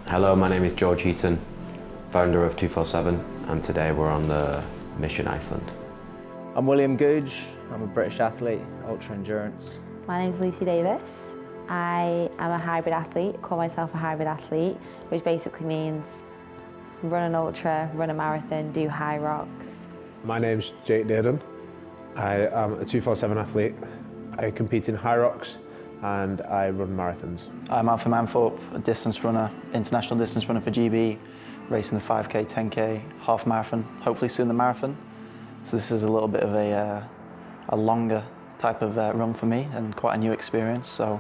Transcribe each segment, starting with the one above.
Hello, my name is George Heaton, founder of 247, and today we're on the mission Iceland. I'm William Googe, I'm a British athlete, ultra endurance. My name's Lucy Davis. I am a hybrid athlete, call myself a hybrid athlete, which basically means run an ultra, run a marathon, do high rocks. My name's Jake Dearden. I am a 247 athlete. I compete in high rocks and I run marathons. I'm Alfie Manthorpe, a distance runner, international distance runner for GB, racing the 5K, 10K, half marathon, hopefully soon the marathon. So this is a little bit of a longer type of run for me and quite a new experience, so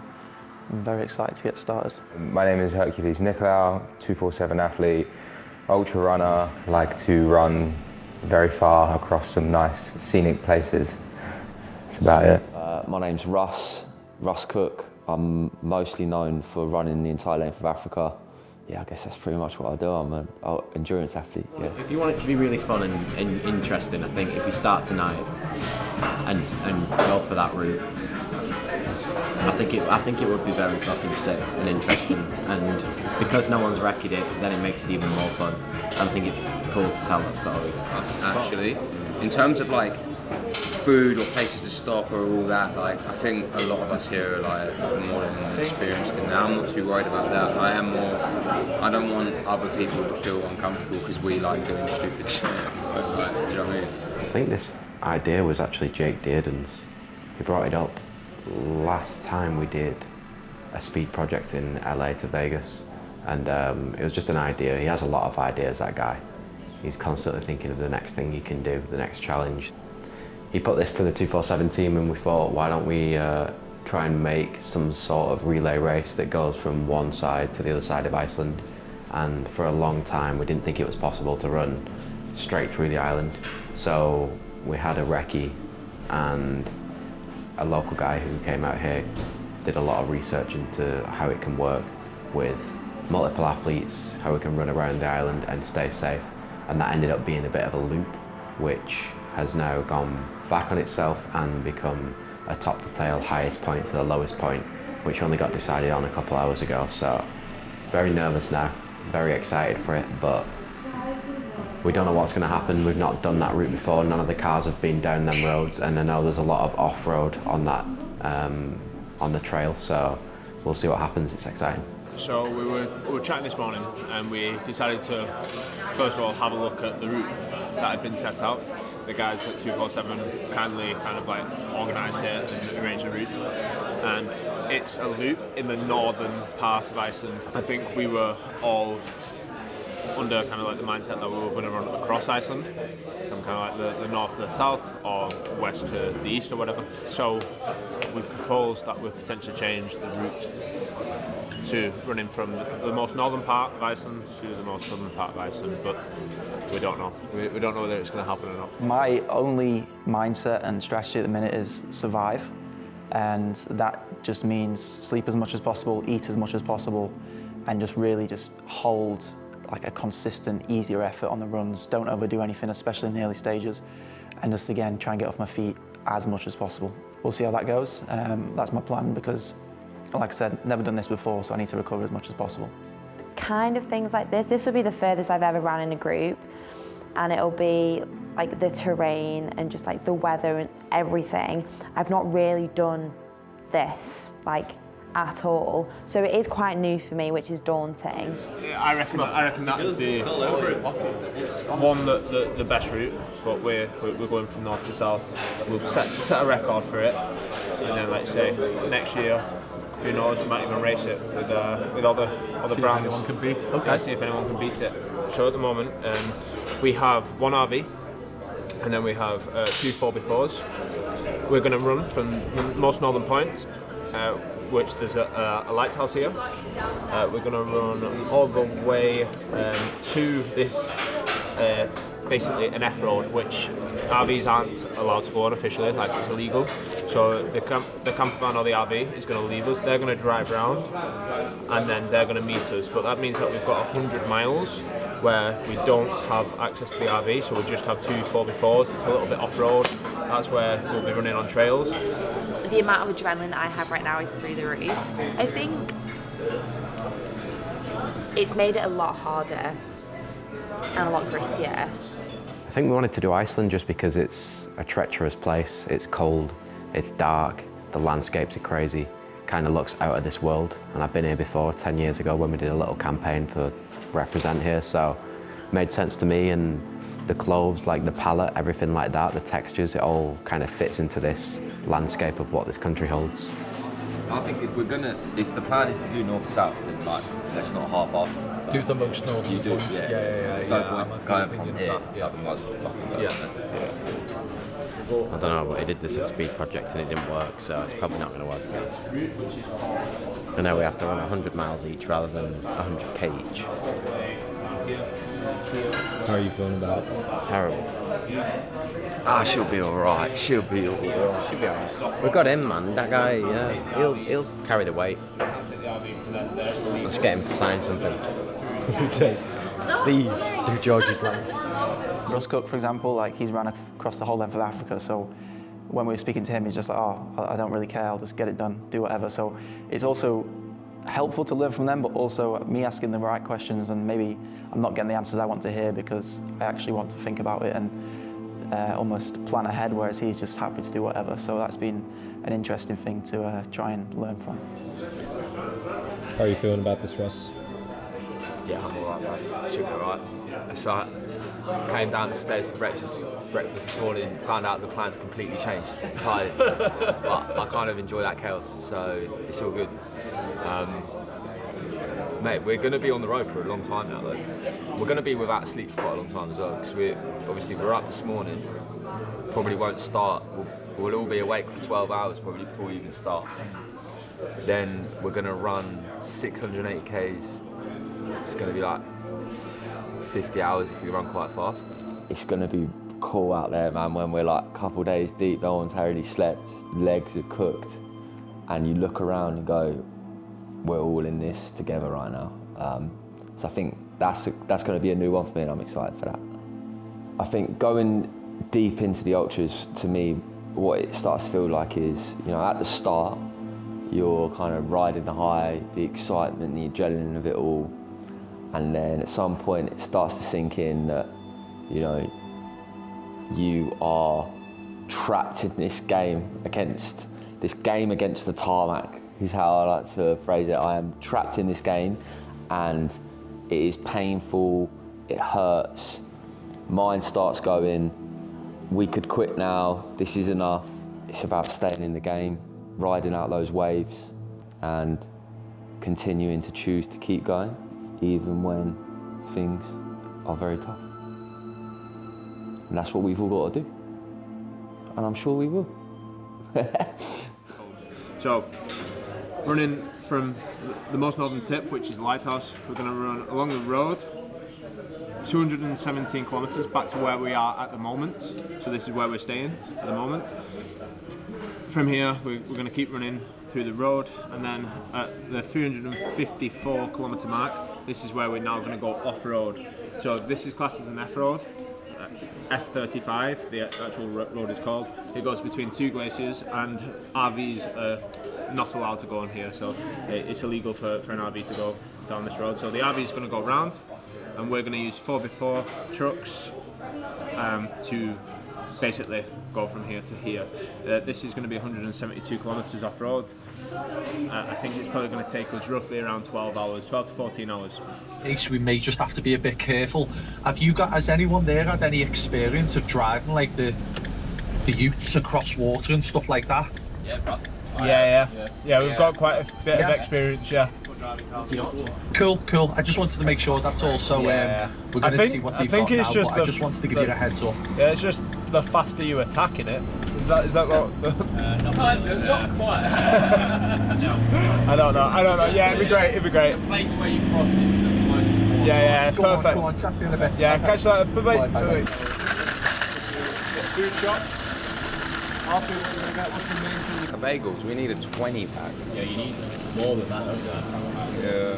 I'm very excited to get started. My name is Hercules Nicolau, 247 athlete, ultra runner, like to run very far across some nice scenic places. That's about it. My name's Russ Cook. I'm mostly known for running the entire length of Africa. Yeah, I guess that's pretty much what I do. I'm an endurance athlete. Yeah. If you want it to be really fun and interesting, I think if you start tonight and go for that route, I think it would be very fucking sick and interesting. And because no one's wrecked it, then it makes it even more fun. I think it's cool to tell that story. Actually, in terms of like food or places to stop or all that, like I think a lot of us here are like more than experienced in that. I'm not too worried about that. I don't want other people to feel uncomfortable because we like doing stupid shit. But like, do you know what I mean? I think this idea was actually Jake Dearden's. He brought it up last time we did a speed project in LA to Vegas, and it was just an idea. He has a lot of ideas, that guy. He's constantly thinking of the next thing he can do, the next challenge. He put this to the 247 team and we thought, why don't we try and make some sort of relay race that goes from one side to the other side of Iceland. And for a long time we didn't think it was possible to run straight through the island. So we had a recce and a local guy who came out here, did a lot of research into how it can work with multiple athletes, how we can run around the island and stay safe. And that ended up being a bit of a loop, which has now gone back on itself and become a top to tail highest point to the lowest point, which only got decided on a couple hours ago. So very nervous now, very excited for it, but we don't know what's going to happen. We've not done that route before. None of the cars have been down them roads, and I know there's a lot of off-road on that on the trail, so we'll see what happens. It's exciting. So we were chatting this morning and we decided to first of all have a look at the route that had been set out. The guys at 247 kindly kind of like organised it and arranged the route, and it's a loop in the northern part of Iceland. I think we were all under kind of like the mindset that we were going to run across Iceland, from kind of like the north to the south or west to the east or whatever. So we proposed that we potentially change the route to running from the most northern part of Iceland to the most southern part of Iceland, but we don't know. We don't know whether it's going to happen or not. My only mindset and strategy at the minute is survive, and that just means sleep as much as possible, eat as much as possible, and just really just hold like a consistent, easier effort on the runs. Don't overdo anything, especially in the early stages, and just again try and get off my feet as much as possible. We'll see how that goes. That's my plan because, like I said, never done this before, so I need to recover as much as possible. Kind of things like this will be the furthest I've ever ran in a group, and it'll be like the terrain and just like the weather and everything. I've not really done this like at all, so it is quite new for me, which is daunting. I reckon that would be the best route, but we're going from north to south. We'll set a record for it, and then like say next year, who knows, we might even race it with other brands. See if anyone can beat it. Okay. See if anyone can beat it. So at the moment, we have one RV, and then we have two 4x4s. We're going to run from the most northern point, which there's a lighthouse here. We're going to run all the way to this, basically an F-road, which RVs aren't allowed to go on officially, like it's illegal. So the camper van or the RV is going to leave us. They're going to drive around, and then they're going to meet us. But that means that we've got 100 miles where we don't have access to the RV, so we just have two 4x4s. It's a little bit off-road. That's where we'll be running on trails. The amount of adrenaline that I have right now is through the roof. I think it's made it a lot harder and a lot grittier. I think we wanted to do Iceland just because it's a treacherous place. It's cold, it's dark, the landscapes are crazy, kind of looks out of this world. And I've been here before 10 years ago when we did a little campaign to represent here, so it made sense to me. And the clothes, like the palette, everything like that, the textures, it all kind of fits into this landscape of what this country holds. I think if the plan is to do north-south, then like, let's not half-off. Do the most northern You do, points. yeah. There's no point going from here, we might as well fucking go. I don't know, but he did this at Speed Project and it didn't work, so it's probably not going to work again. I know we have to run 100 miles each rather than 100k each. How are you feeling about it? Terrible. She'll be alright. She'll be alright. Should be alright. We've got him, man. That guy, yeah, he'll carry the weight. Let's get him to sign something. Please, do George's line. Russ Cook, for example, like he's run across the whole length of Africa, so when we were speaking to him, he's just like, oh, I don't really care, I'll just get it done, do whatever. So it's also helpful to learn from them, but also me asking the right questions, and maybe I'm not getting the answers I want to hear because I actually want to think about it and almost plan ahead, whereas he's just happy to do whatever. So that's been an interesting thing to try and learn from. How are you feeling about this, Russ? Yeah, I'm alright, mate. Should be alright. So I came downstairs for breakfast this morning, found out the plan's completely changed entirely. But I kind of enjoy that chaos, so it's all good. Mate, we're going to be on the road for a long time now, though. We're going to be without sleep for quite a long time as well, because we're up this morning. Probably won't start. We'll all be awake for 12 hours probably before we even start. Then we're going to run 680 k's. It's going to be like 50 hours if we run quite fast. It's going to be cool out there, man, when we're like a couple of days deep, no one's really slept, legs are cooked, and you look around and go, we're all in this together right now. So I think that's going to be a new one for me, and I'm excited for that. I think going deep into the ultras, to me, what it starts to feel like is, at the start, you're kind of riding the high, the excitement, the adrenaline of it all. And then at some point it starts to sink in that, you are trapped in this game against the tarmac, is how I like to phrase it. I am trapped in this game and it is painful, it hurts, mind starts going, we could quit now, this is enough. It's about staying in the game, riding out those waves and continuing to choose to keep going, even when things are very tough. And that's what we've all got to do. And I'm sure we will. So, running from the most northern tip, which is the lighthouse, we're going to run along the road 217 kilometres back to where we are at the moment. So this is where we're staying at the moment. From here, we're going to keep running through the road, and then at the 354 kilometre mark, this is where we're now going to go off-road. So this is classed as an F-road, F35, the actual road is called. It goes between two glaciers, and RVs are not allowed to go on here, so it's illegal for an RV to go down this road. So the RV is going to go round, and we're going to use 4x4 trucks to basically go from here to here. This is going to be 172 kilometres off-road. I think it's probably going to take us roughly around 12 to 14 hours. So we may just have to be a bit careful. Has anyone there had any experience of driving like the utes across water and stuff like that? Yeah, bro. Yeah, we've got quite a bit of experience, yeah. Cool. I just wanted to make sure, that's all. So we're going to see what they've got now, but I just wanted to give you a heads up. Yeah, it's just the faster you attacking it. Is that what? Not quite. I don't know. Yeah, it'd be great. The place where you cross is the most important. Yeah, perfect. Go on, chat to you in a bit. Yeah, okay. Catch that. Bye. Food shop. After what we're going to get, what's the main thing? Bagels, we need a 20 pack. Yeah, you need more than that, don't you? Yeah.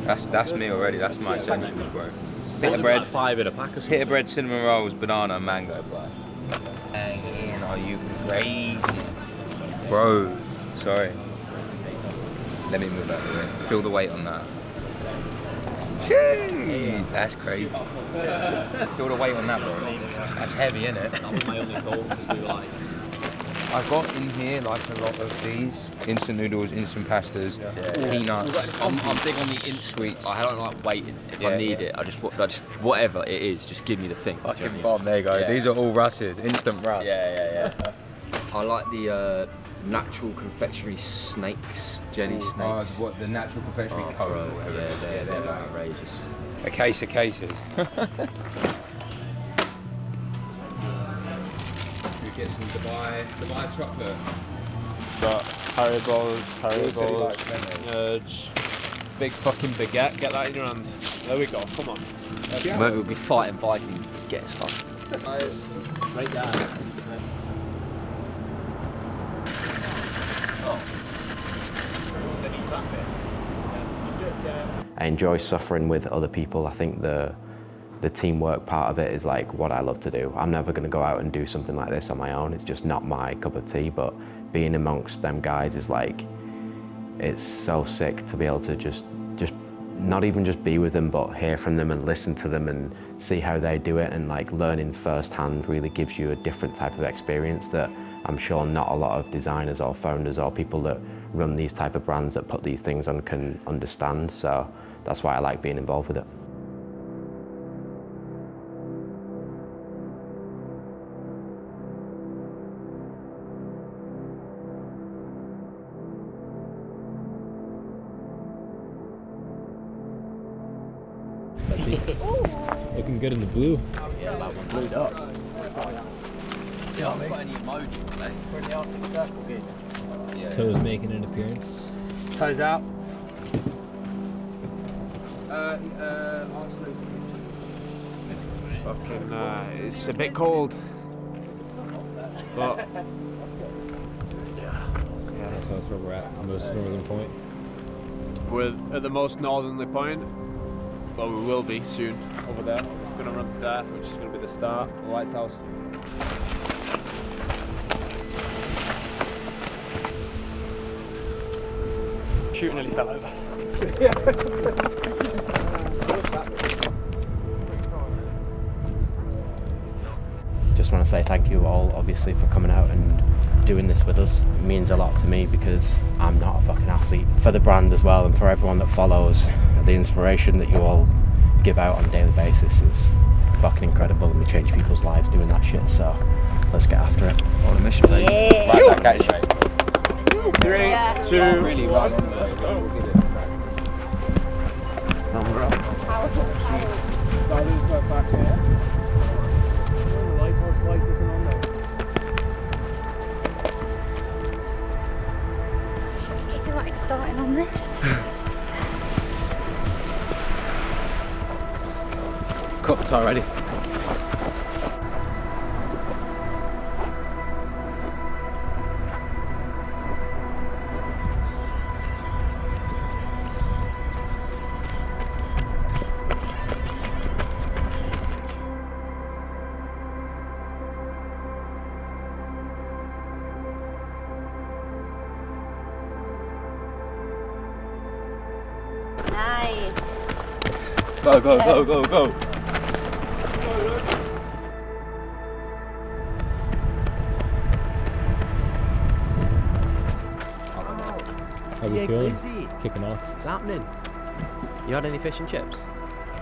That's me already, that's my essentials, bro. Pita bread, bread, 5 in a pack or something. pita bread, cinnamon rolls, banana, and mango, bro. Are you crazy? Bro, sorry. Let me move out of the way. Feel the weight on that. Jeez, that's crazy. Feel the weight on that, bro. That's heavy, isn't it? That was my only goal because we were like. I got in here like a lot of these instant noodles, instant pastas, peanuts. I'm big on the instant sweets. I don't like waiting. If I need it, I just whatever it is, just give me the thing. Fucking bomb, there you go. Yeah. These are all Russes, instant Russ. Yeah. I like the natural confectionery snakes, jelly snakes. What, the natural confectionery coat or whatever. Yeah, they're outrageous. A case of cases. Get some Dubai chocolate. Got Haribos, Nudge, big fucking baguette. Get that in your hand. There we go. Come on. Maybe we'll be fighting Vikings. Get us home. Right there. I enjoy suffering with other people. I think the teamwork part of it is like what I love to do. I'm never going to go out and do something like this on my own. It's just not my cup of tea, but being amongst them guys is like, it's so sick to be able to just not even just be with them, but hear from them and listen to them and see how they do it, and like learning firsthand really gives you a different type of experience that I'm sure not a lot of designers or founders or people that run these type of brands that put these things on can understand. So that's why I like being involved with it. Looking good in the blue. Yeah, that one blued up. Yeah, I've got any emoji today. We're in the Arctic Circle, geez. Toes making an appearance. Toes out. Fucking, it's a bit cold. But So that's where we're at, most northern point. we're at the most northerly point. Well, we will be soon over there. We're gonna run to there, which is gonna be the start of the lighthouse. Shooting nearly fell over. Just want to say thank you all, obviously, for coming out and doing this with us. It means a lot to me because I'm not a fucking athlete. For the brand as well, and for everyone that follows, the inspiration that you all give out on a daily basis is fucking incredible, and we change people's lives doing that shit, so let's get after it. On a mission, mate. Yeah. Right back at you. 3, Yeah. 2, Really run on there. We'll give it. back here. The lighthouse light isn't on there. I feel like starting on this. Cooked already. Nice. Go, go, go, go, go. How we feeling? Kicking off. What's happening? You had any fish and chips?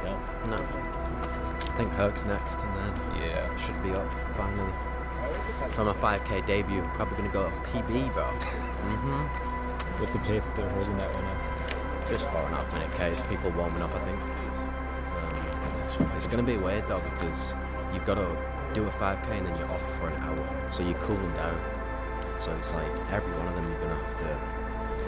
Yeah. No. I think Herc's next, and then Yeah. should be up finally. For my 5K debut, probably gonna go PB, bro. What's the pace they're holding that right now? Just 4.5 minute Ks, people warming up, I think. It's gonna be weird though because you've got to do a 5K and then you're off for an hour, so you're cooling down. So it's like every one of them you're gonna have to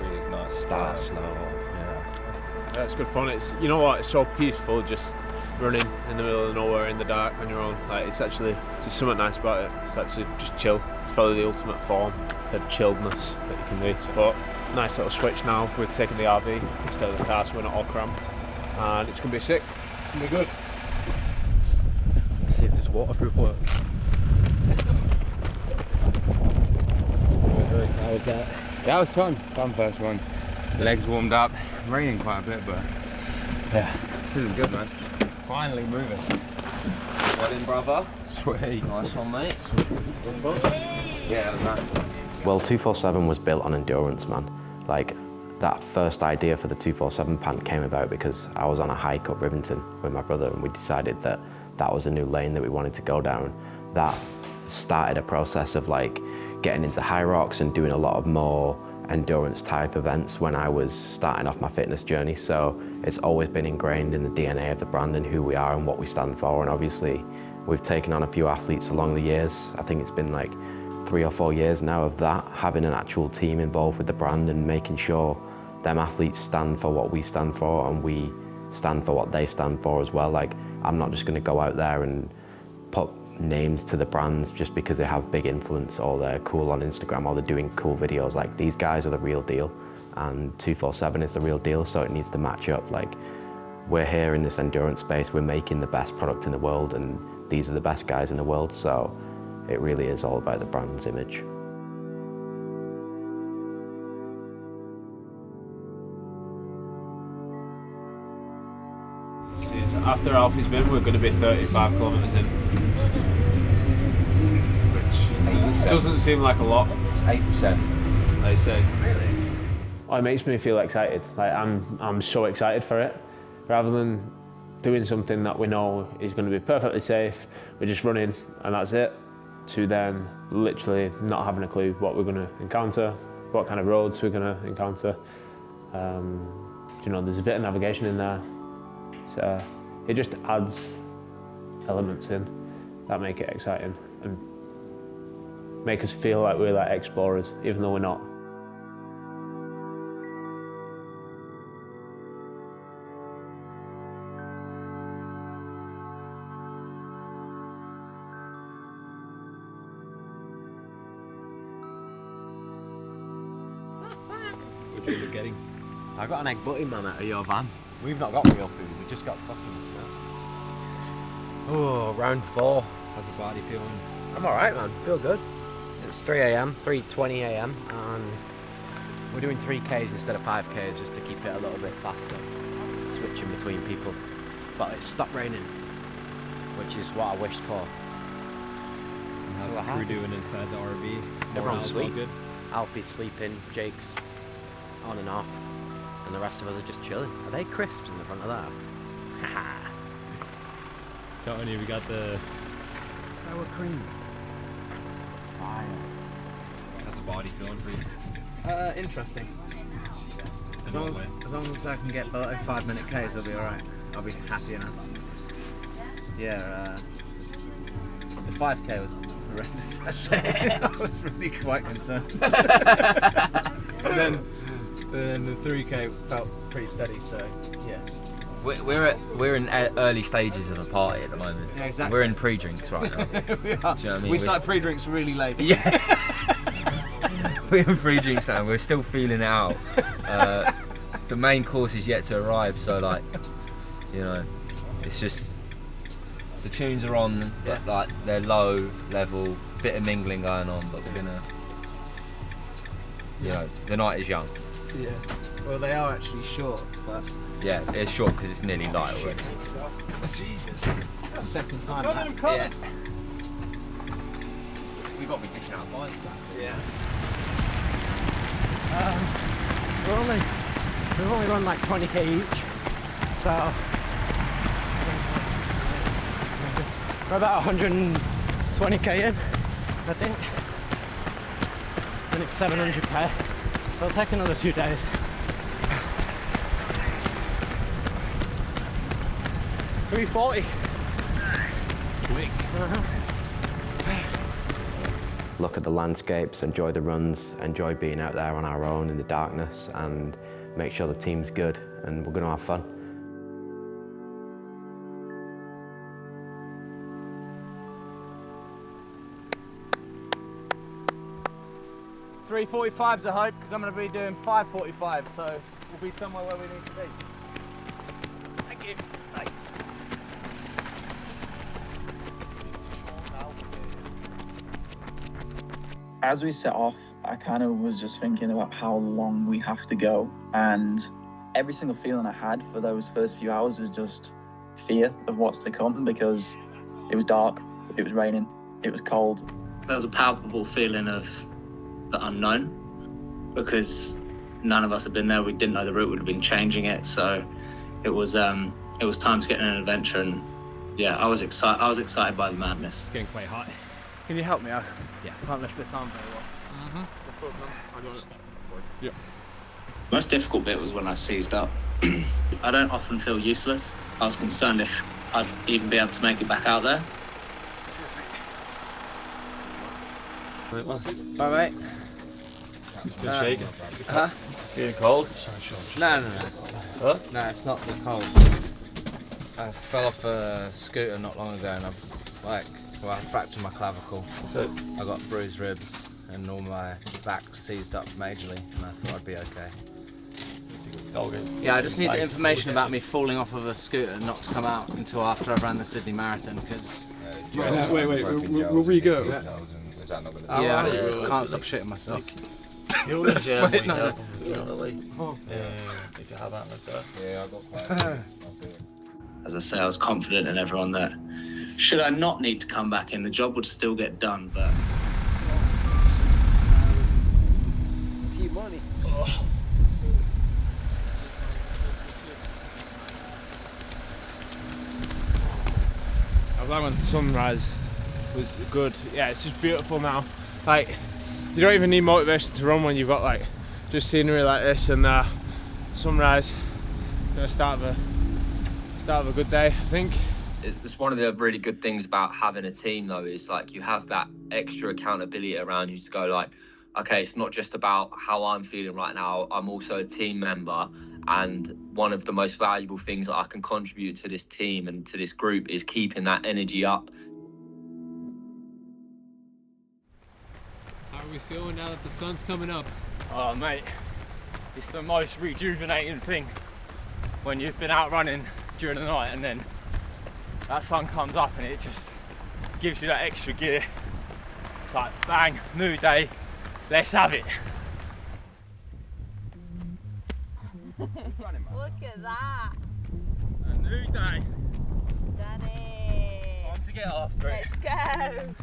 Really nice. start slow. Yeah. Yeah, it's good fun. It's, you know what, it's so peaceful just running in the middle of nowhere in the dark on your own. Like, it's actually just something nice about it. It's actually just chill. It's probably the ultimate form of chilledness that you can do. But nice little switch now. We're taking the RV instead of the car, so we're not all cramped. And it's gonna be sick. It's gonna be good. Let's see if this waterproof works. How was that? That was fun. Fun first one. Legs warmed up. Raining quite a bit, but yeah, feeling good, man. Finally moving. Well in, brother. Sweet. Nice one, mate. Yeah, man. Well, 247 was built on endurance, man. Like, that first idea for the 247 pant came about because I was on a hike up Rivington with my brother, and we decided that that was a new lane that we wanted to go down. That started a process of like getting into high rocks and doing a lot of more endurance type events when I was starting off my fitness journey. So it's always been ingrained in the DNA of the brand and who we are and what we stand for. And obviously we've taken on a few athletes along the years. I think it's been like 3 or 4 years now of that, having an actual team involved with the brand and making sure them athletes stand for what we stand for and we stand for what they stand for as well. Like, I'm not just going to go out there and put names to the brands just because they have big influence or they're cool on Instagram or they're doing cool videos. Like, these guys are the real deal and 247 is the real deal, so it needs to match up. Like, we're here in this endurance space, we're making the best product in the world and these are the best guys in the world, so it really is all about the brand's image. After Alfie's been, we're going to be 35 kilometres in. Which doesn't seem like a lot. 8%. They say. Really? Well, it makes me feel excited. Like I'm so excited for it. Rather than doing something that we know is going to be perfectly safe, we're just running and that's it, to then literally not having a clue what we're going to encounter, what kind of roads we're going to encounter. You know, there's a bit of navigation in there. So it just adds elements in that make it exciting and make us feel like we're like explorers, even though we're not. What you getting? I got an egg butty, man, out of your van. We've not got real food, we just got fucking... Oh, round 4. How's the body feeling? I'm alright, man, feel good. It's 3 a.m, 3:20 a.m, and we're doing 3Ks instead of 5Ks just to keep it a little bit faster, switching between people. But it's stopped raining, which is what I wished for. How's the crew doing inside the RV? Everyone's all asleep. good? Alfie's sleeping, Jake's on and off, and the rest of us are just chilling. Are they crisps in the front of that? Haha. Telling you, we got the sour cream. Fire. How's the body feeling for you? Interesting. As long as I can get below 5-minute Ks, I'll be alright. I'll be happy enough. Yeah, the 5K was horrendous actually. I was really quite concerned. and then the 3K felt pretty steady, so yeah. We're in early stages of a party at the moment. Yeah, exactly. We're in pre-drinks right now. We are. Do you know what I mean? We start pre-drinks really late. Yeah. We're in pre-drinks now. We're still feeling it out. The main course is yet to arrive, so like, you know, it's just the tunes are on, but like they're low level, bit of mingling going on, but we're gonna, you know, the night is young. Yeah. Well, they are actually short, but. Yeah, it's short because it's nearly light already. Jesus. Second time. Yeah. We've got to be dishing out fires for that. Yeah. We've only run like 20k each, so we're about 120k in, I think. And it's 700k, so it'll take another 2 days. $340. Quick. Look at the landscapes, enjoy the runs, enjoy being out there on our own in the darkness, and make sure the team's good and we're going to have fun. $345's a hope, because I'm going to be doing 5:45, so we'll be somewhere where we need to be. Thank you. Bye. As we set off, I kind of was just thinking about how long we have to go, and every single feeling I had for those first few hours was just fear of what's to come, because it was dark, it was raining, it was cold. There was a palpable feeling of the unknown, because none of us had been there. We didn't know the route would have been changing it, so it was time to get in an adventure. And yeah, I was excited by the madness. Getting quite hot. Can you help me? I Yeah. can't lift this arm very well. Yeah. The most difficult bit was when I seized up. I don't often feel useless. I was concerned if I'd even be able to make it back out there. Bye, mate. Been shaking. Huh? Feeling cold? No. Huh? No, it's not the cold. I fell off a scooter not long ago and I fractured my clavicle. I got bruised ribs and all my back seized up majorly, and I thought I'd be okay. Yeah, I just need the information about me falling off of a scooter not to come out until after I've ran the Sydney Marathon, because... Wait, will we go? Yeah, I can't stop shitting myself. You're in jail, Wait, no. If you have that like that. Yeah, I got quite. As I say, I was confident in everyone that should I not need to come back in, the job would still get done, but... Money. I was like when the sunrise was good. Yeah, it's just beautiful now. Like, you don't even need motivation to run when you've got like just scenery like this and sunrise. The start of a good day, I think. It's one of the really good things about having a team though, is like you have that extra accountability around you to go like, okay, it's not just about how I'm feeling right now, I'm also a team member, and one of the most valuable things that I can contribute to this team and to this group is keeping that energy up. How are we feeling now that the sun's coming up? Oh mate, it's the most rejuvenating thing when you've been out running during the night and then that sun comes up and it just gives you that extra gear. It's like bang, new day, let's have it. Look at that. A new day. Stunning. Time to get after it. Let's go.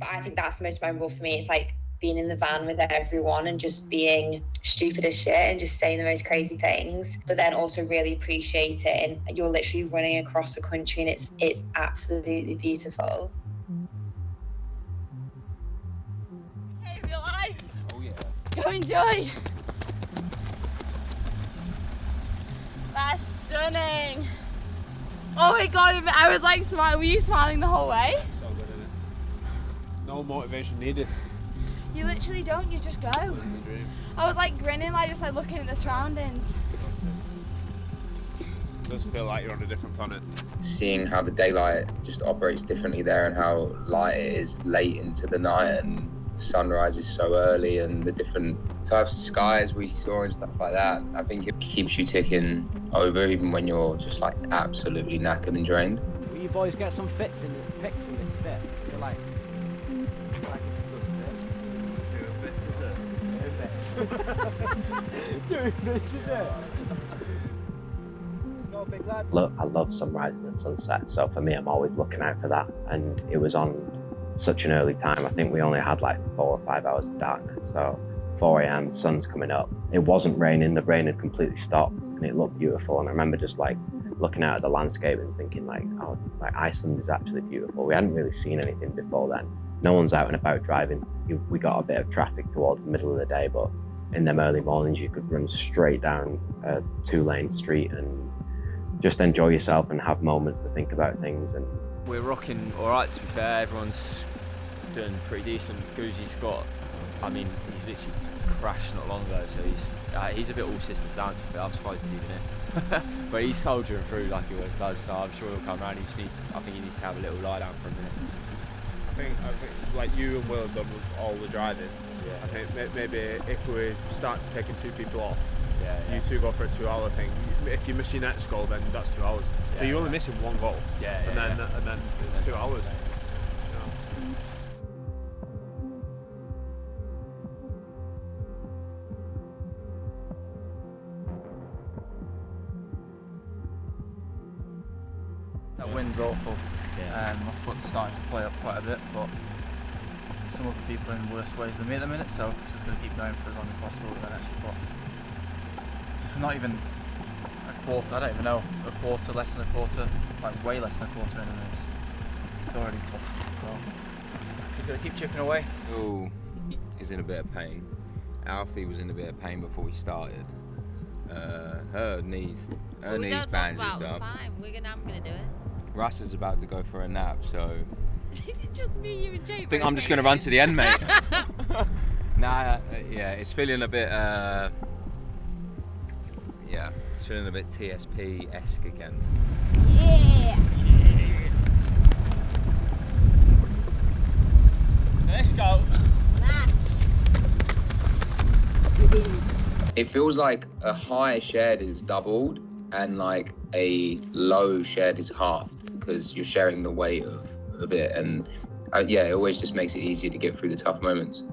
I think that's the most memorable for me. It's like being in the van with everyone and just being stupid as shit and just saying the most crazy things, but then also really appreciating you're literally running across the country and it's absolutely beautiful. Hey, real life. Oh yeah. Go enjoy. That's stunning. Oh my god, I was like smiling. Were you smiling the whole way? So good, isn't it? No motivation needed. You literally don't, you just go. I was like grinning, like just like looking at the surroundings. It does feel like you're on a different planet. Seeing how the daylight just operates differently there and how light it is late into the night and sunrise is so early and the different types of skies we saw and stuff like that, I think it keeps you ticking over even when you're just like absolutely knackered and drained. Will you boys get some pics in this fit? You're like Look, I love sunrises and sunsets, so for me I'm always looking out for that, and it was on such an early time. I think we only had like 4 or 5 hours of darkness, so 4 a.m. sun's coming up. It wasn't raining, the rain had completely stopped and it looked beautiful, and I remember just like looking out at the landscape and thinking like, oh, like Iceland is actually beautiful. We hadn't really seen anything before then. No one's out and about driving. We got a bit of traffic towards the middle of the day, but in them early mornings you could run straight down a 2-lane street and just enjoy yourself and have moments to think about things. And we're rocking all right, to be fair. Everyone's doing pretty decent. Goozy's got, I mean, he's literally crashed not long ago, so he's a bit all systems down, to be fair. I'm surprised he's even here. But he's soldiering through like he always does, so I'm sure he'll come around. I think he needs to have a little lie down for a minute. I think like you and Will have done all the driving. Yeah. I think maybe if we start taking 2 people off, yeah. You 2 go for a 2-hour thing. If you miss your next goal, then that's 2 hours. So you're only missing 1 goal. Yeah, and then it's 2 hours. The wind's awful. My foot's starting to play up quite a bit, but some other people are in worse ways than me at the minute, so I'm just going to keep going for as long as possible with it. But not even a quarter, I don't even know, a quarter, less than a quarter, like way less than a quarter in this. It's already tough, so just going to keep chipping away. Phil is in a bit of pain. Alfie was in a bit of pain before we started. Her knees bandaged up. Fine, I'm gonna do it. Russ is about to go for a nap, so Is it just me, you and Jake? I think I'm just going to run to the end, mate. Nah, yeah, it's feeling a bit, it's feeling a bit TSP-esque again. Yeah! Let's go. It feels like a high shared is doubled and like a low shared is halved because you're sharing the weight of it, and it always just makes it easier to get through the tough moments.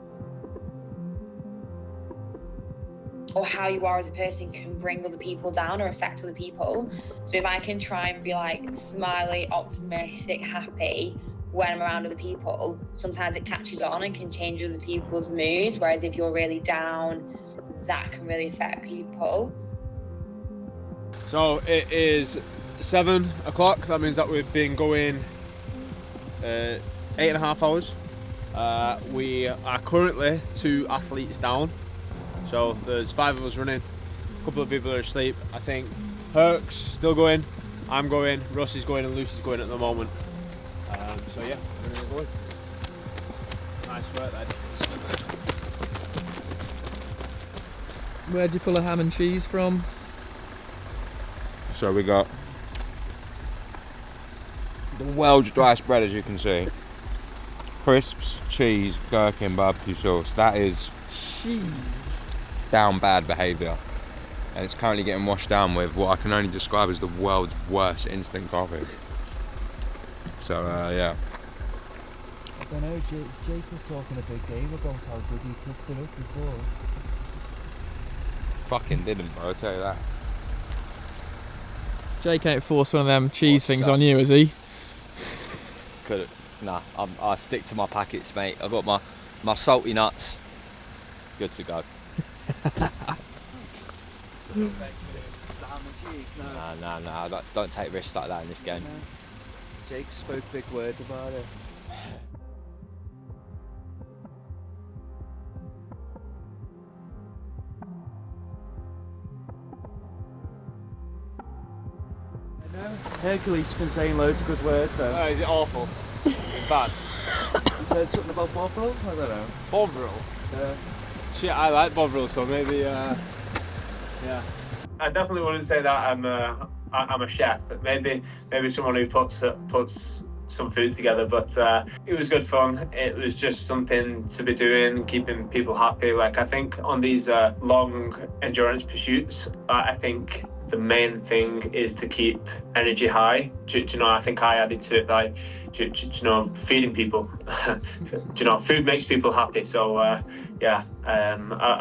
Or how you are as a person can bring other people down or affect other people. So if I can try and be like smiley, optimistic, happy when I'm around other people, sometimes it catches on and can change other people's moods, whereas if you're really down, that can really affect people. So it is 7 o'clock. That means that we've been going 8.5 hours. We are currently 2 athletes down. So there's 5 of us running. A couple of people are asleep. I think Herc's still going. I'm going. Russ is going, and Lucy's going at the moment. So yeah, we're gonna go in. Nice work, lad. Where'd you pull a ham and cheese from? So we got the world's driest bread, as you can see. Crisps, cheese, gherkin, barbecue sauce. That is down bad behaviour. And it's currently getting washed down with what I can only describe as the world's worst instant coffee. So yeah. I don't know, Jake was talking a big game about how good he cooked it up before. Fucking didn't, bro, I'll tell you that. Jake ain't forced one of them cheese What's things up? on you, is he? Could've. Nah, I stick to my packets, mate. I've got my salty nuts. Good to go. Nah. Don't take risks like that in this game. No. Jake spoke big words about it. Hercules has been saying loads of good words though. Oh, is it awful? Bad. He said something about Bovril? I don't know. Bovril? Yeah. Shit, I like Bovril, so maybe, yeah. I definitely wouldn't say that I'm a chef. Maybe someone who puts some food together, but it was good fun. It was just something to be doing, keeping people happy. Like, I think on these long endurance pursuits, I think the main thing is to keep energy high. Do you know, I think I added to it by, feeding people. Food makes people happy. So, I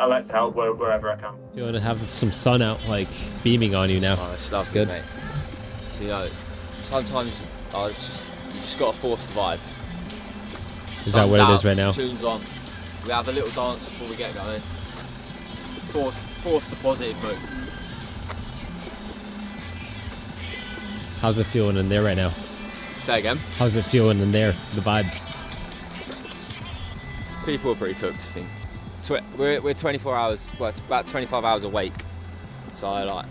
like to help wherever I can. You want to have some sun out, like, beaming on you now. Oh, it's lovely, good. mate. You know, sometimes you just got to force the vibe. Is that what it is right now? Tunes on. We have a little dance before we get going. Force the positive mood. How's it feeling in there right now? Say again? How's it feeling in there, the vibe? People are pretty cooked, I think. We're 24 hours, well, it's about 25 hours awake. So like,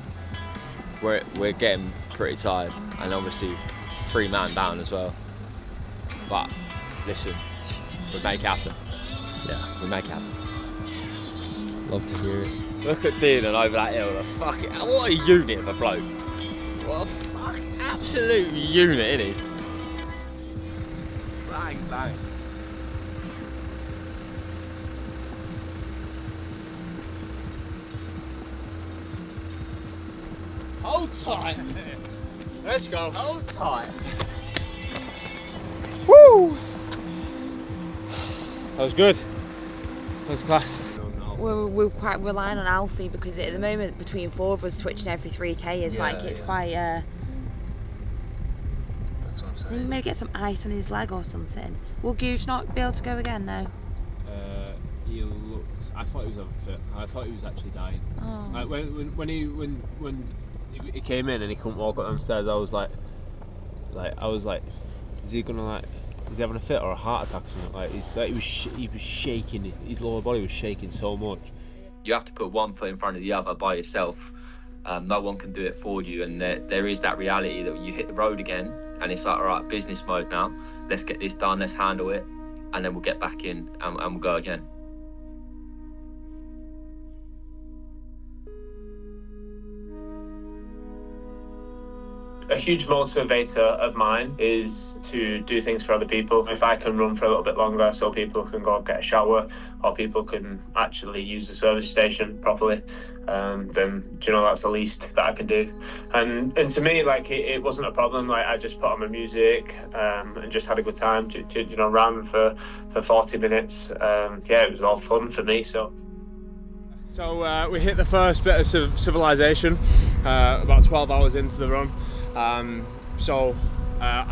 we're getting pretty tired, and obviously 3 man down as well. But listen, we make it happen. Yeah, we make it happen. Love to hear it. Look at Dean and over that hill. What a unit of a bloke. What a fucking absolute unit, isn't he? Bang, bang. Hold tight. Let's go. Hold tight. Woo! That was good. That was class. We're quite relying on Alfie because at the moment between 4 of us switching every 3k is like it's quite I'm I think saying. maybe get some ice on his leg or something. Will Gooch not be able to go again though? He looks. I thought he was unfit. I thought he was actually dying. Oh. Like when he came in and he couldn't walk up them stairs, I was like, is he having a fit or a heart attack or something? Like he was shaking. His lower body was shaking so much. You have to put one foot in front of the other by yourself. No one can do it for you, and there is that reality that you hit the road again and it's like, all right, business mode now, let's get this done, let's handle it, and then we'll get back in and we'll go again. A huge motivator of mine is to do things for other people. If I can run for a little bit longer so people can go and get a shower or people can actually use the service station properly, then do you know, that's the least that I can do. And to me, like, it wasn't a problem. Like, I just put on my music and just had a good time to you know, ran for 40 minutes. Yeah, it was all fun for me. So we hit the first bit of civilization about 12 hours into the run. I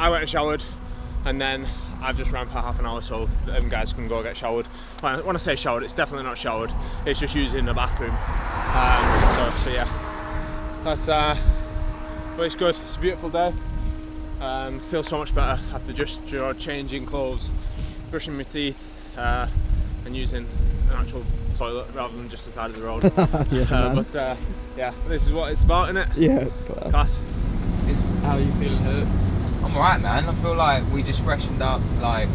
went and showered, and then I've just ran for half an hour so them guys can go get showered. When I say showered, it's definitely not showered, it's just using the bathroom. So yeah, that's but it's good. It's a beautiful day. Feel so much better after just, you know, changing clothes, brushing my teeth, and using an actual toilet rather than just the side of the road. Yeah, yeah, this is what it's about, innit? Yeah, class. How are you feeling, Hurt? I'm alright, man. I feel like we just freshened up, like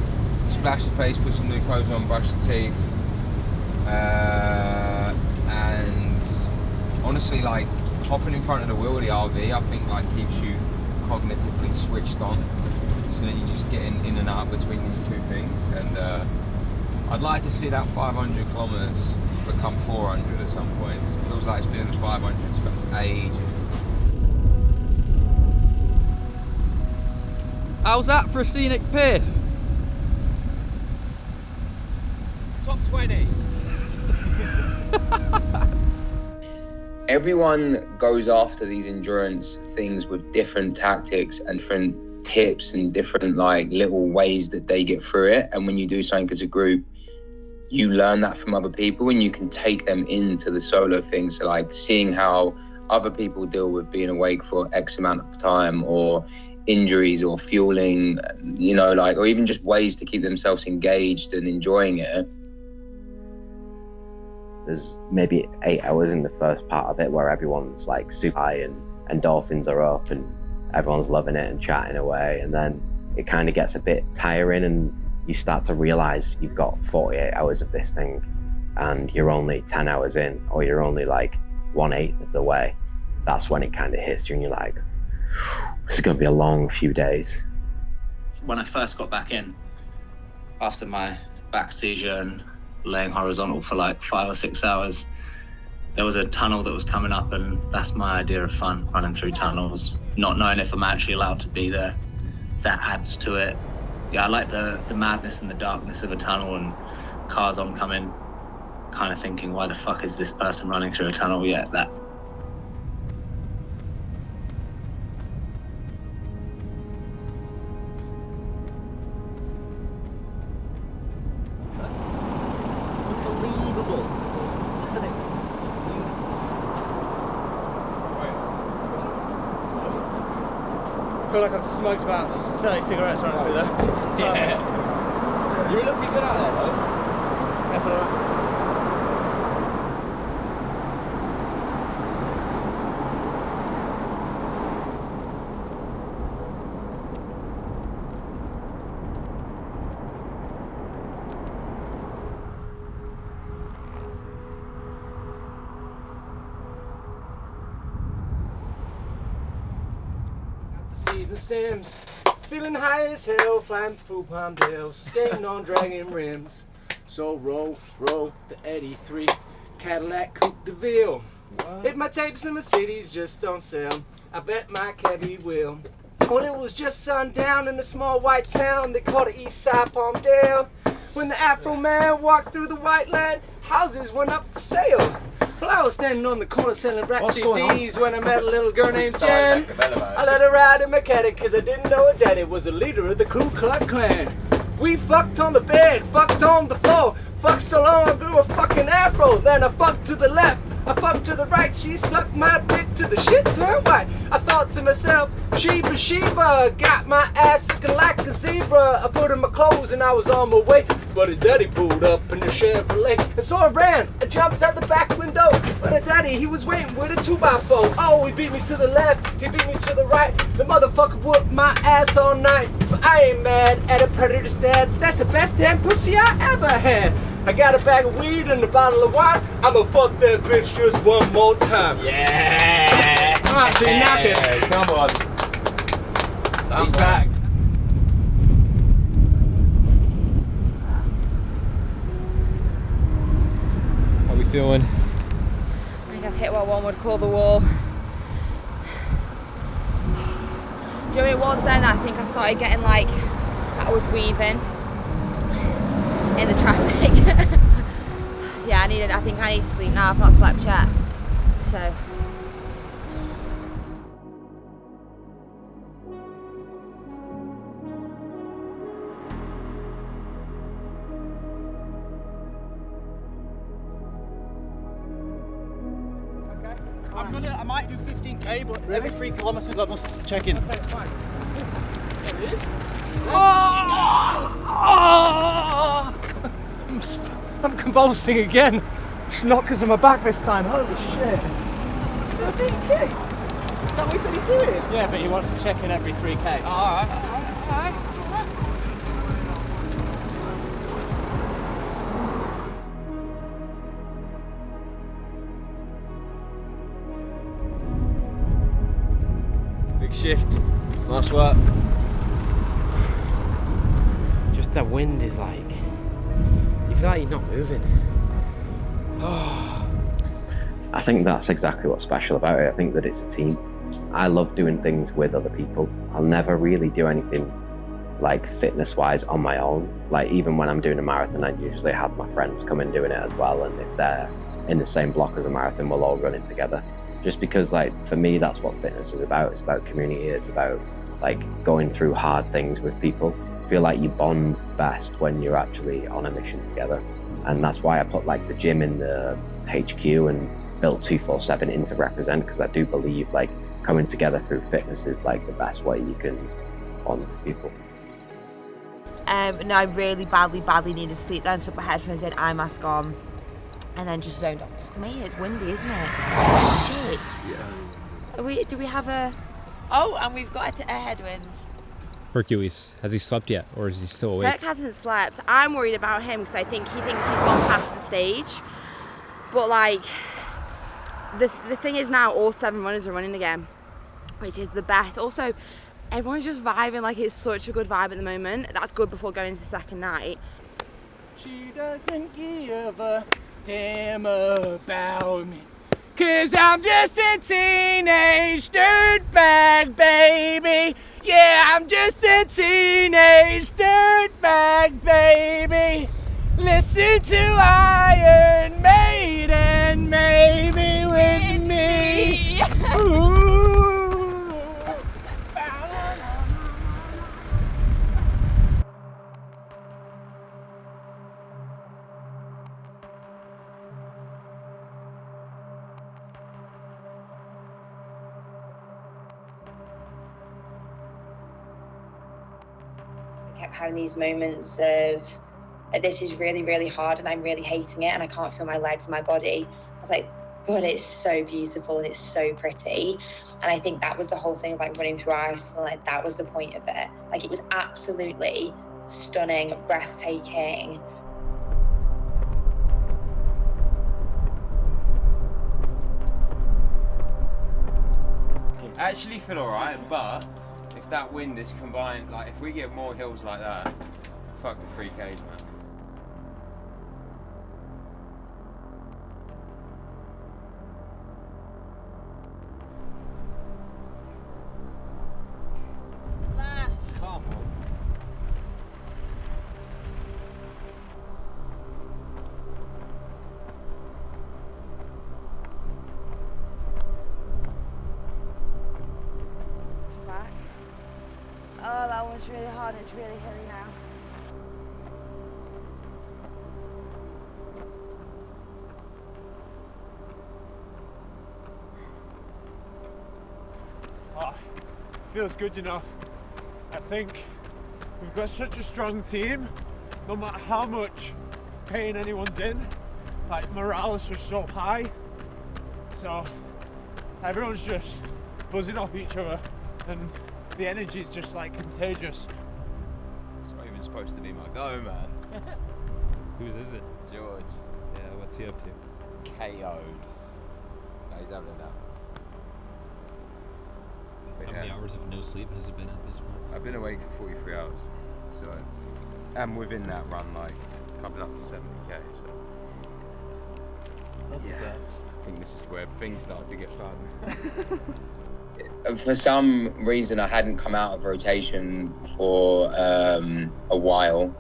splashed the face, put some new clothes on, brushed the teeth, and honestly, like hopping in front of the wheel of the RV, I think like keeps you cognitively switched on, so that you're just getting in and out between these two things. And I'd like to see that 500 kilometers become 400 at some point. It feels like it's been in the 500s for ages. How's that for a scenic pace? Top 20. Everyone goes after these endurance things with different tactics and different tips and different like little ways that they get through it. And when you do something as a group, you learn that from other people and you can take them into the solo thing. So like seeing how other people deal with being awake for X amount of time, or injuries, or fueling, you know, like, or even just ways to keep themselves engaged and enjoying it. There's maybe 8 hours in the first part of it where everyone's like super high and endorphins are up and everyone's loving it and chatting away, and then it kind of gets a bit tiring and you start to realize you've got 48 hours of this thing and you're only 10 hours in, or you're only like 1/8 of the way. That's when it kind of hits you and you're like, this is going to be a long few days. When I first got back in, after my back seizure and laying horizontal for like 5 or 6 hours, there was a tunnel that was coming up, and that's my idea of fun, running through tunnels, not knowing if I'm actually allowed to be there. That adds to it. Yeah, I like the madness and the darkness of a tunnel and cars oncoming, kind of thinking, why the fuck is this person running through a tunnel yet? That I feel like I've smoked about 30 cigarettes right through there. Yeah. You were looking good out there though. Definitely. The Sims, feeling high as hell, flying through Palmdale, skating on dragon rims. So roll the 83 Cadillac Coupe de Ville. If my tapes and my CDs just don't sell, I bet my cabbie will. When it was just sundown in a small white town they called it East Side Palmdale, when the Afro man walked through the white land, houses went up for sale. Well, I was standing on the corner selling rap What's going CDs when I met a little girl named started Jen. like a bell I let her ride in my caddy because I didn't know her daddy was the leader of the Ku Klux Klan. We fucked on the bed, fucked on the floor, fucked so long I grew a fucking afro. Then I fucked to the left, I fucked to the right, she sucked my dick to the shit turned white. I thought to myself, Sheba Sheba, got my ass looking like a zebra. I put in my clothes and I was on my way, but her daddy pulled up in the Chevrolet. And so I ran, I jumped out the back window, but her daddy, he was waiting with a 2x4. Oh, he beat me to the left, he beat me to the right. The motherfucker whooped my ass all night. But I ain't mad at a predator's dad, that's the best damn pussy I ever had. I got a bag of weed and a bottle of wine. I'ma fuck that bitch just one more time. Yeah! Alright, so you knock it. Come on. He's back. How we feeling? I think I've hit what one would call the wall. Do you know what it was then? I think I started getting like, I was weaving in the traffic. Yeah, I think I need to sleep now. I've not slept yet. So. I might do 15k, but every 3 kilometers I must check in. Okay, fine. It is? I'm convulsing again. It's not because of my back this time. Holy shit. 15k? Is that what he said he's doing? Yeah, but he wants to check in every 3k. Alright. Big shift. Nice work. Just the wind is like, you feel like you're not moving. I think that's exactly what's special about it. I think that it's a team. I love doing things with other people. I'll never really do anything like fitness-wise on my own. Like even when I'm doing a marathon, I usually have my friends come and doing it as well. And if they're in the same block as a marathon, we'll all run it together. Just because like, for me, that's what fitness is about. It's about community. It's about like going through hard things with people. I feel like you bond best when you're actually on a mission together. And that's why I put like the gym in the HQ and built 247 in to represent, because I do believe like coming together through fitness is like the best way you can bond with people. No, I really badly needed sleep then, so I put my headphones in, eye mask on, and then just zoned off. Fuck me, it's windy, isn't it? Shit. Yes. Do we have a... Oh, and we've got a headwind. Hercules, has he slept yet, or is he still awake? Kirk hasn't slept. I'm worried about him because I think he thinks he's gone past the stage. But like, the thing is now all 7 runners are running again, which is the best. Also, everyone's just vibing, like it's such a good vibe at the moment. That's good before going into the second night. She doesn't give a damn about me, 'cause I'm just a teenage dirtbag, baby. Yeah, I'm just a teenage dirtbag, baby. Listen to Iron Maiden, maybe with me. Ooh. I kept having these moments of, this is really hard and I'm really hating it and I can't feel my legs and my body. I was like, but it's so beautiful and it's so pretty. And I think that was the whole thing of like running through Iceland, like that was the point of it. Like it was absolutely stunning, breathtaking. I actually feel alright, but if that wind is combined, like if we get more hills like that, fuck the 3Ks, man. Smash. Come on. It's really hard, it's really hilly now. Oh, feels good, you know. I think we've got such a strong team, no matter how much pain anyone's in, like morale is just so high. So everyone's just buzzing off each other and the energy is just like contagious. It's not even supposed to be my go, man. Whose is it? George. Yeah, what's he up to? KO'd. No, he's having enough. How many hours of no sleep has it been at this point? I've been awake for 43 hours, so and within that run, like coming up to 70k. So That's the best. I think this is where things start to get fun. For some reason, I hadn't come out of rotation for a while,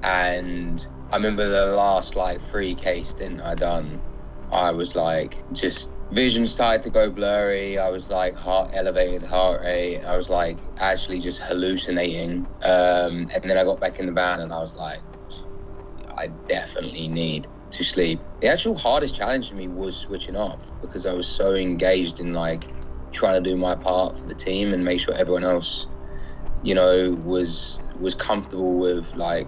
and I remember the last like 3k stint I done. I was like, just vision started to go blurry. I was like elevated heart rate. I was like actually just hallucinating. And then I got back in the van and I was like, I definitely need to sleep. The actual hardest challenge for me was switching off because I was so engaged in like trying to do my part for the team and make sure everyone else, you know, was comfortable with like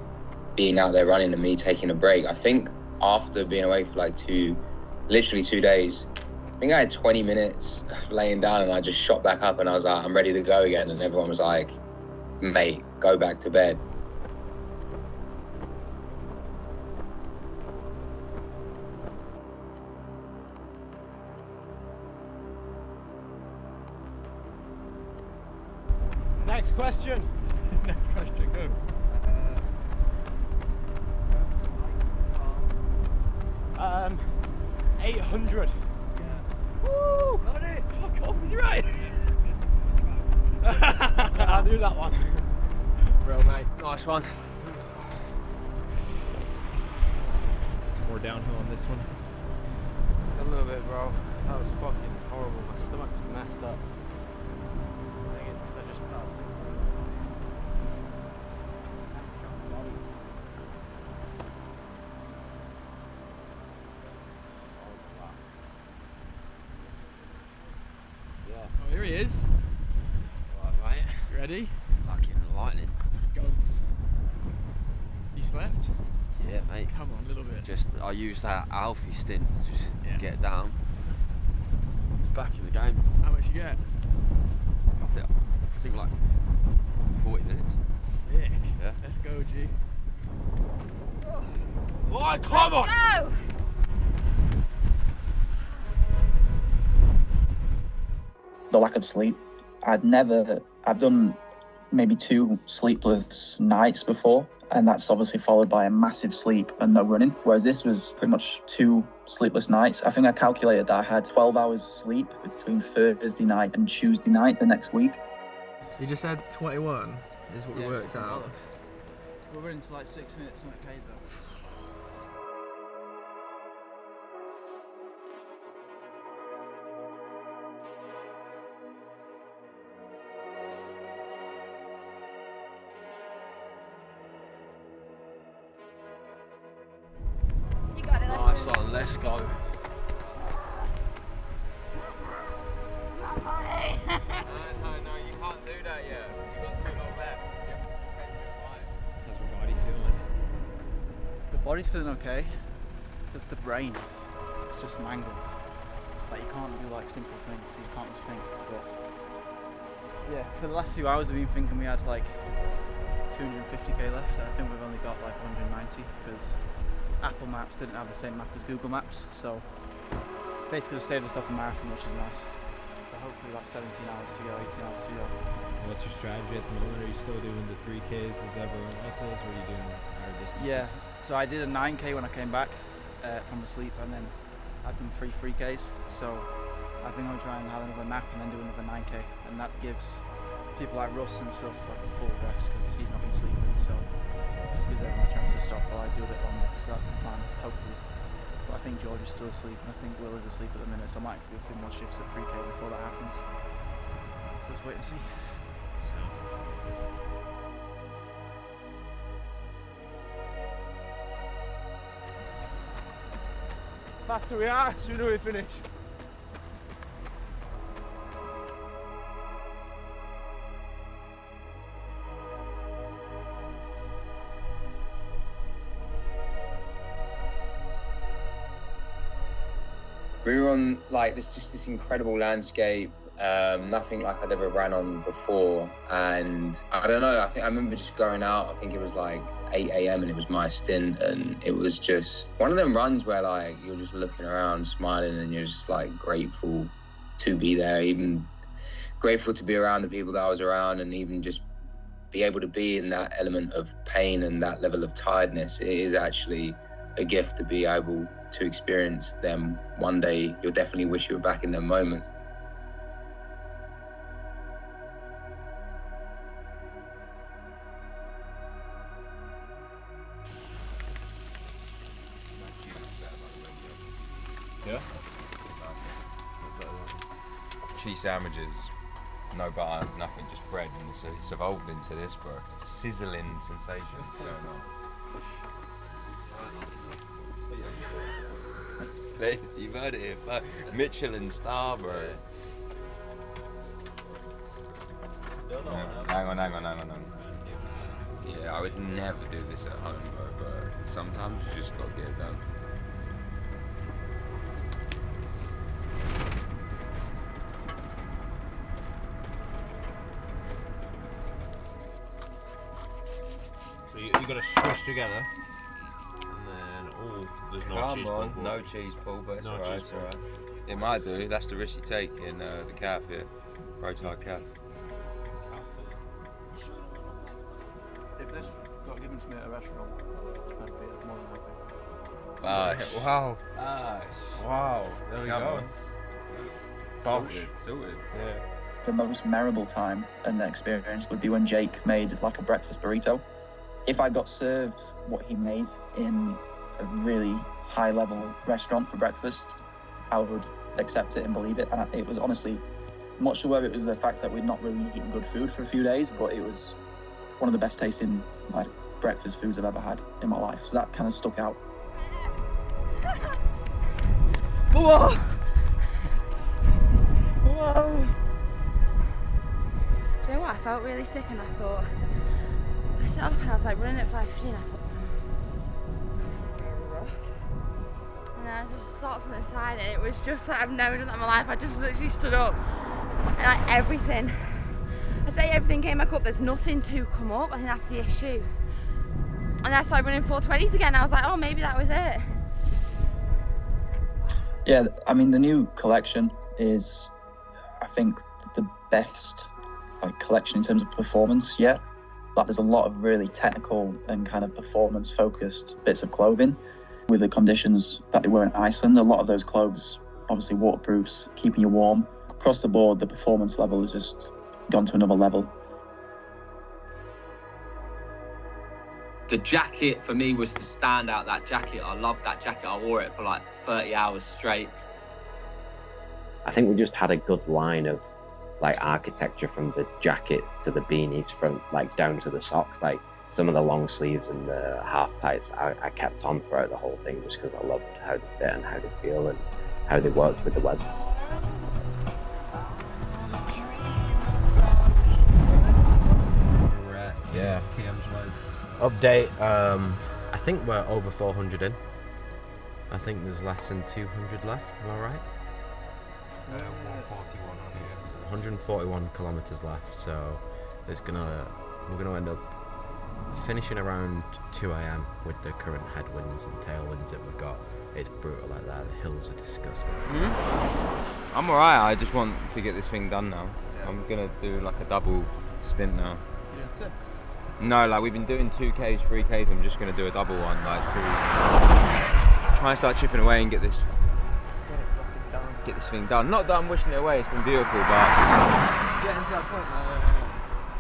being out there running and me taking a break. I think after being away for like literally 2 days, I think I had 20 minutes laying down and I just shot back up and I was like, I'm ready to go again. And everyone was like, mate, go back to bed. Next question. Next question, go. 800. Woo! Got it! Fuck off, was you right? I'll do that one. Bro, mate, nice one. More downhill on this one. A little bit, bro. That was fucking horrible. My stomach's messed up. I think it's because I just passed it. Oh, here he is. Right, mate. You ready? Fucking lightning. Go. You slept? Yeah, mate. Come on, a little bit. Just, I used that Alfie stint to just get down. Back in the game. How much you get? I think like 40 minutes. Sick. Yeah. Let's go, G. Oh, come on! Go! The lack of sleep. I've done maybe 2 sleepless nights before, and that's obviously followed by a massive sleep and no running. Whereas this was pretty much 2 sleepless nights. I think I calculated that I had 12 hours sleep between Thursday night and Tuesday night the next week. You just said 21 is what we worked out. We're running to like 6 minutes on a K's though. Nice one, let's go. No, you can't do that yet. You've got too long left. how's your body feeling? The body's feeling okay. It's just the brain. It's just mangled. Like you can't do like simple things. You can't just think. But yeah, for the last few hours I've been thinking we had like 250k left, and I think we've only got like 190 because Apple Maps didn't have the same map as Google Maps, so basically just saved us off a marathon, which is nice. So hopefully about 17 hours to go, 18 hours to go. What's your strategy at the moment? Are you still doing the 3Ks as everyone else is, or are you doing higher distances? Yeah, so I did a 9k when I came back from the sleep, and then I've done 3 3Ks, so I think I'll try and have another nap and then do another 9k, and that gives people like Russ and stuff like a full rest because he's not been sleeping, so just gives everyone a chance to stop while I do a bit longer. So that's the plan, hopefully. But I think George is still asleep, and I think Will is asleep at the minute, so I might have to do a few more shifts at 3k before that happens. So let's wait and see. faster we are, sooner we finish. We were on like this incredible landscape, nothing like I'd ever ran on before. And I don't know, I remember just going out, I think it was like 8 a.m. and it was my stint, and it was just one of them runs where like you're just looking around, smiling, and you're just like grateful to be there, even grateful to be around the people that I was around, and even just be able to be in that element of pain and that level of tiredness. It is actually a gift to be able to experience them. One day you'll definitely wish you were back in them moments. Yeah? Cheese sandwiches, no butter, nothing, just bread, and it's evolved into this, bro. Sizzling sensation going on. You've heard it here, Michelin star, bro. Hang on. Yeah, I would never do this at home, bro, but sometimes you just gotta get it done. So you got to squish together, and then there's no cheese ball. No cheese ball, but it's No alright, cheese it's alright. It might do. That's the risk you take in the calf here, roadside calf. If this got given to me at a restaurant, I'd be more than happy. Wow. Wow. There we go. Sorted. Yeah. The most memorable time and experience would be when Jake made like a breakfast burrito. If I got served what he made in a really high-level restaurant for breakfast, I would accept it and believe it. And it was honestly, I'm not sure whether it was the fact that we'd not really eaten good food for a few days, but it was one of the best tasting like breakfast foods I've ever had in my life. So that kind of stuck out. Whoa! Whoa! Do you know what? I felt really sick, and I thought, I set up and I was like running at 5:15. I thought, really rough. And then I just stopped on the side, and it was just like I've never done that in my life. I just literally stood up, and like everything. I say everything came back up. There's nothing to come up. I think that's the issue. And then I started running 420s again. I was like, oh, maybe that was it. Yeah, I mean, the new collection is, I think, the best like collection in terms of performance yet. Like, there's a lot of really technical and kind of performance-focused bits of clothing. With the conditions that they were in Iceland, a lot of those clothes, obviously waterproofs, keeping you warm. Across the board, the performance level has just gone to another level. The jacket for me was the standout. That jacket, I loved that jacket. I wore it for like 30 hours straight. I think we just had a good line of like architecture from the jackets to the beanies, from like down to the socks. Like some of the long sleeves and the half tights I kept on throughout the whole thing, just because I loved how they fit and how they feel and how they worked with the webs. Yeah. Update, I think we're over 400 in. I think there's less than 200 left, am I right? 141 on here. 141 kilometers left, so we're gonna end up finishing around 2 a.m. with the current headwinds and tailwinds that we've got. It's brutal like that. The hills are disgusting. I'm alright, I just want to get this thing done now. Yeah. I'm gonna do like a double stint now. Yeah, 6. No, like we've been doing 2Ks, 3Ks, I'm just gonna do a double one, like to try and start chipping away and get this thing done. Not that I'm wishing it away, it's been beautiful, but Just getting to that point,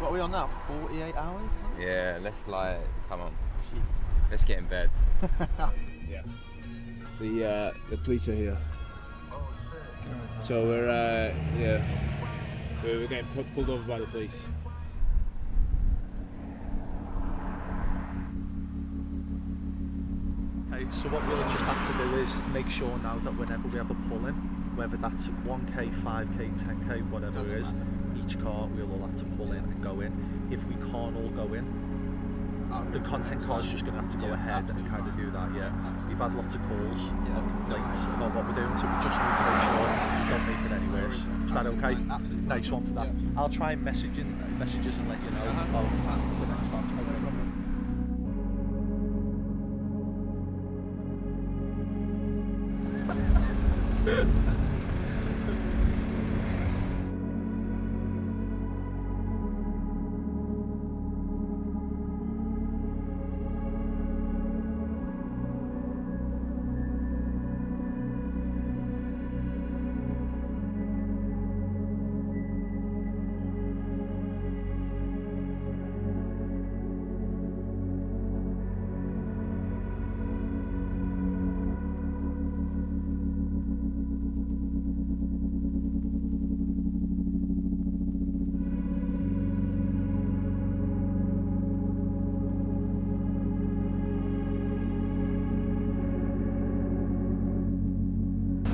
what are we on now? 48 hours? yeah, let's like, come on. Jeez. Let's get in bed. Yeah. The police are here. So we're getting pulled over by the police. How Okay, so what we'll just have to do is make sure now that whenever we have a pull-in, whether that's 1k, 5k, 10k, whatever it is, each car we'll all have to pull in and go in. If we can't all go in, the content car's just going to have to go ahead and kind of do that, yeah. We've had lots of calls of complaints about what we're doing, so we just need to make sure we don't make it any worse. Is that okay? Nice one for that. I'll try messages and let you know of the next time.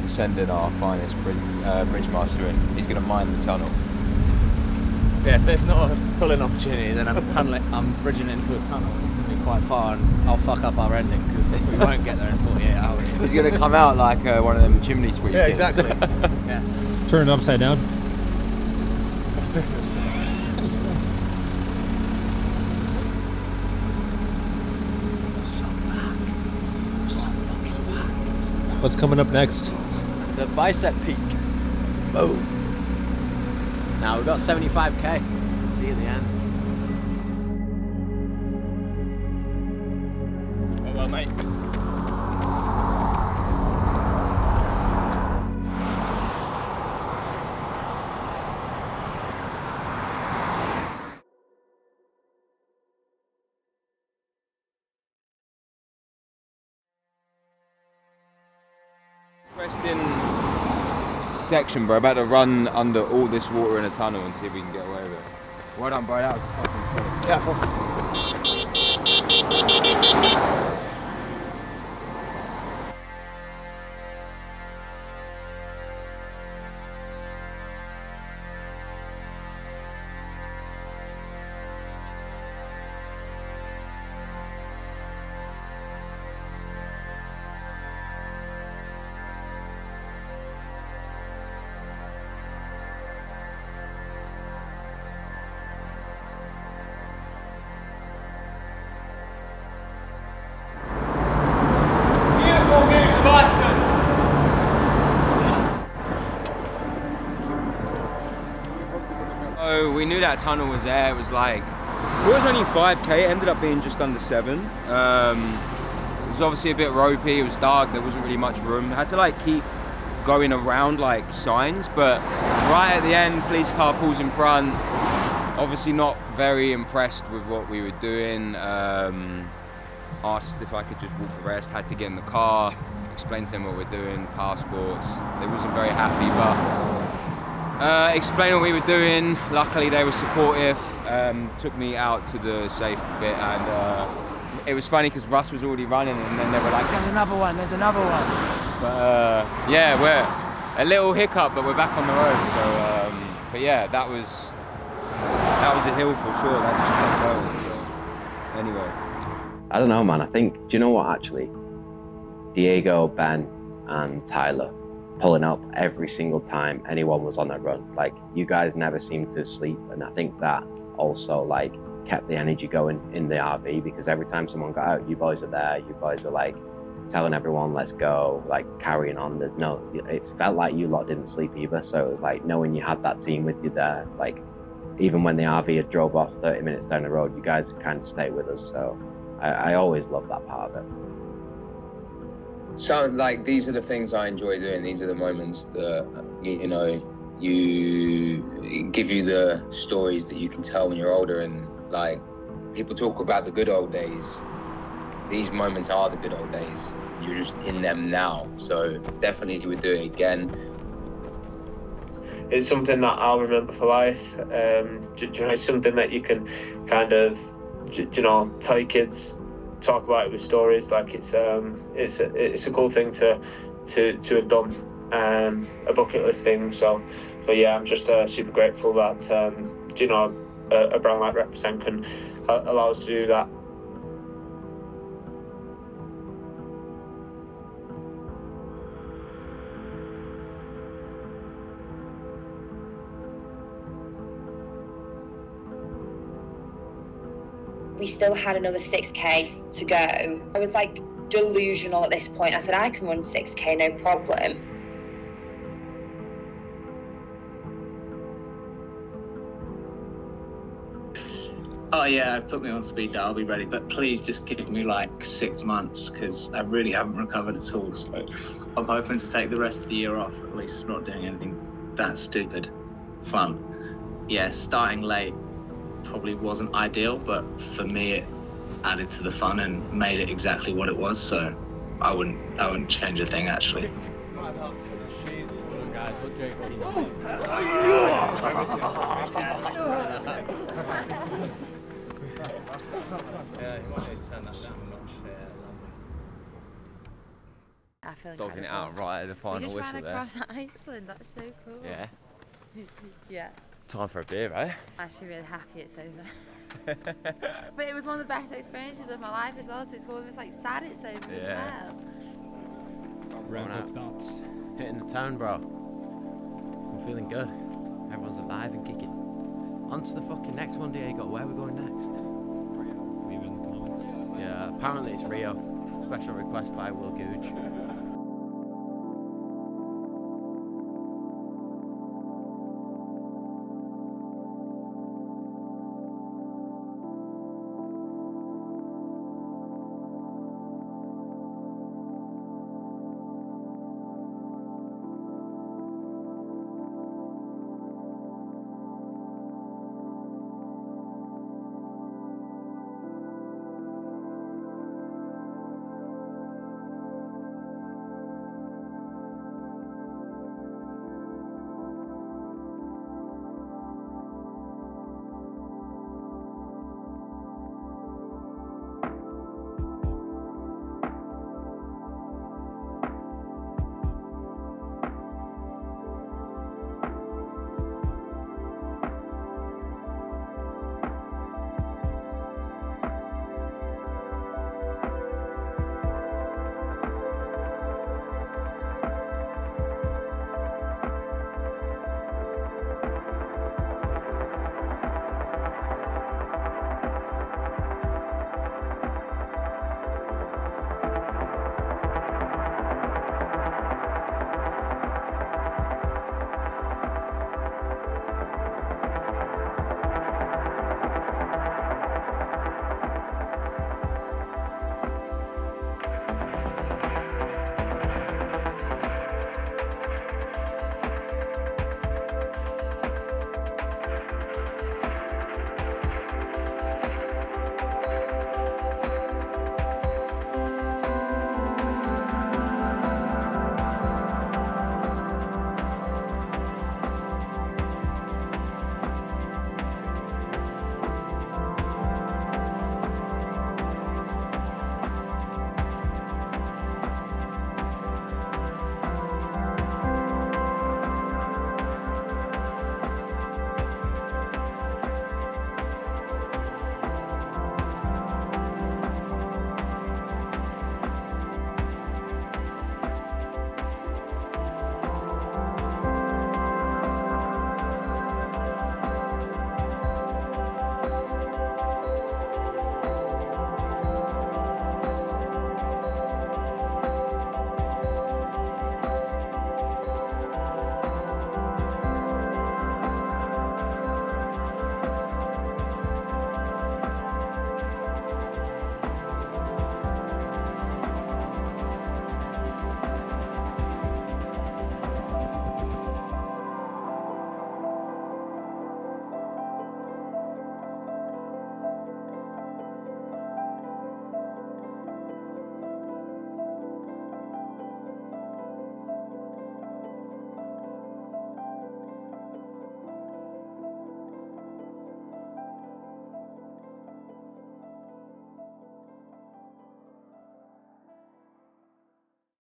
Sending our finest bridge master in. He's going to mine the tunnel. Yeah, if there's not a pulling opportunity, then I'm bridging into a tunnel. It's going to be quite far, and I'll fuck up our ending because we won't get there in 48 hours. He's going to come out like one of them chimney sweep Yeah, kids. exactly. Yeah. Turn it upside down. What's coming up next? The bicep peak. Boom. Now we've got 75k. See you at the end. Oh well, mate. Interesting section, bro. About to run under all this water in a tunnel and see if we can get away with it. Well done, bro. That was fucking sick. Yeah, Beautiful views of Iceland. Oh, we knew that tunnel was there. It was like, it was only 5k. It ended up being just under 7. It was obviously a bit ropey. It was dark. There wasn't really much room. I had to like keep going around like signs, but right at the end, police car pulls in front. Obviously not very impressed with what we were doing. Asked if I could just walk the rest. Had to get in the car, explain to them what we're doing, passports. They wasn't very happy, but explain what we were doing. Luckily they were supportive. Took me out to the safe bit, and it was funny because Russ was already running, and then they were like, "There's another one, there's another one." But yeah, we're a little hiccup, but we're back on the road. So, but yeah, that was a hill for sure. That just kept going. Anyway. I don't know, man. I think, do you know what, actually? Diego, Ben, and Tyler pulling up every single time anyone was on that run. Like, you guys never seemed to sleep, and I think that also, like, kept the energy going in the RV, because every time someone got out, you boys are there. You boys are, like, telling everyone, let's go, like, carrying on. There's no, it felt like you lot didn't sleep either, so it was like knowing you had that team with you there, like, even when the RV had drove off 30 minutes down the road, you guys kind of stayed with us, so I always love that part of it. So, like, these are the things I enjoy doing. These are the moments that, you know, you give you the stories that you can tell when you're older. And, like, people talk about the good old days. These moments are the good old days. You're just in them now. So definitely would do it again. It's something that I'll remember for life. You know, it's something that you can kind of, you know, tell your kids talk about it with stories. Like it's a cool thing to have done, a bucket list thing. So yeah, I'm just super grateful that a brand like Represent can allow us to do that. We still had another 6k to go. I was like delusional at this point. I said, I can run 6k, no problem. Oh yeah, put me on speed dial, I'll be ready. But please just give me like 6 months, because I really haven't recovered at all. So I'm hoping to take the rest of the year off, at least not doing anything that stupid. Fun. Yeah, starting late probably wasn't ideal, but for me it added to the fun and made it exactly what it was. So I wouldn't change a thing actually. Guys, what Jake Yeah, you might need to turn that down a notch. I feel Dogging it out right at the final whistle we just there. ran across Iceland, that's so cool. Yeah. Yeah. Time for a beer, right? I'm actually really happy it's over. But it was one of the best experiences of my life as well, so it's almost like sad it's over as well. Going out, hitting the town, bro. I'm feeling good. Everyone's alive and kicking. On to the fucking next one, Diego. Where are we going next? Leave it in the comments. Yeah, apparently it's Rio. Special request by Will Googe.